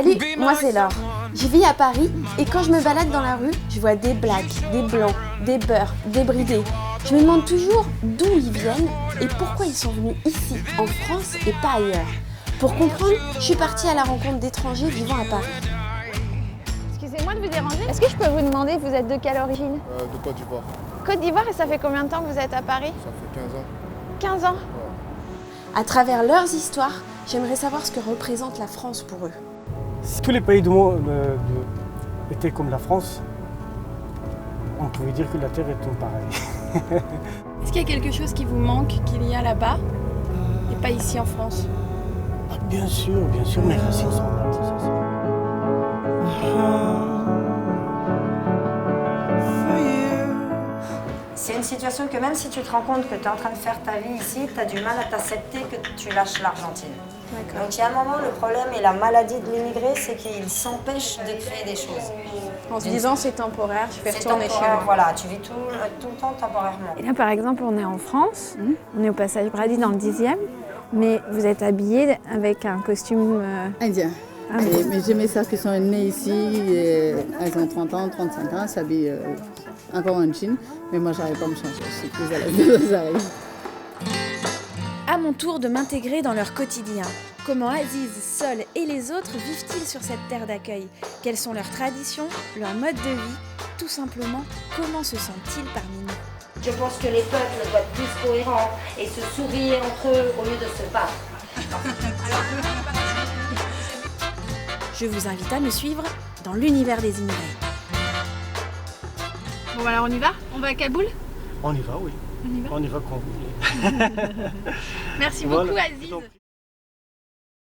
Salut, moi c'est Laure. Je vis à Paris et quand je me balade dans la rue, je vois des blacks, des blancs, des beurs, des bridés. Je me demande toujours d'où ils viennent et pourquoi ils sont venus ici, en France et pas ailleurs. Pour comprendre, je suis partie à la rencontre d'étrangers vivant à Paris. Excusez-moi de vous déranger. Est-ce que je peux vous demander, vous êtes de quelle origine? De Côte d'Ivoire. Côte d'Ivoire, et ça fait combien de temps que vous êtes à Paris? Ça fait 15 ans. 15 ans. Ouais. À travers leurs histoires, j'aimerais savoir ce que représente la France pour eux. Si tous les pays du monde étaient comme la France, on pouvait dire que la Terre est un paradis. Est-ce qu'il y a quelque chose qui vous manque, qu'il y a là-bas et pas ici en France? Ah, bien sûr, mes racines sont là. C'est une situation que même si tu te rends compte que tu es en train de faire ta vie ici, tu as du mal à t'accepter que tu lâches l'Argentine. Donc il y a un moment, le problème et la maladie de l'immigré, c'est qu'il s'empêche de créer des choses. En se disant c'est temporaire, je vais C'est retourner chez temporaire, moi. voilà, tu vis tout le temps temporairement. Et là, par exemple, on est en France, on est au passage Brady dans le 10e, mais vous êtes habillé avec un costume... Indien. Ah, Mais j'ai mes sœurs qui sont nées ici, et elles ont 30 ans, 35 ans, s'habillent encore en jean, mais moi j'arrive pas à me changer, je suis plus à l'aise. À mon tour de m'intégrer dans leur quotidien. Comment Aziz, Sol et les autres vivent-ils sur cette terre d'accueil? Quelles sont leurs traditions, leur mode de vie? Tout simplement, comment se sentent-ils parmi nous? Je pense que les peuples doivent être plus cohérents et se sourire entre eux au lieu de se battre. Je vous invite à me suivre dans l'univers des immigrés. Bon alors on y va? On va à Kaboul? On y va, oui. On y va? On y va quand vous voulez. Merci Voilà. beaucoup Aziz.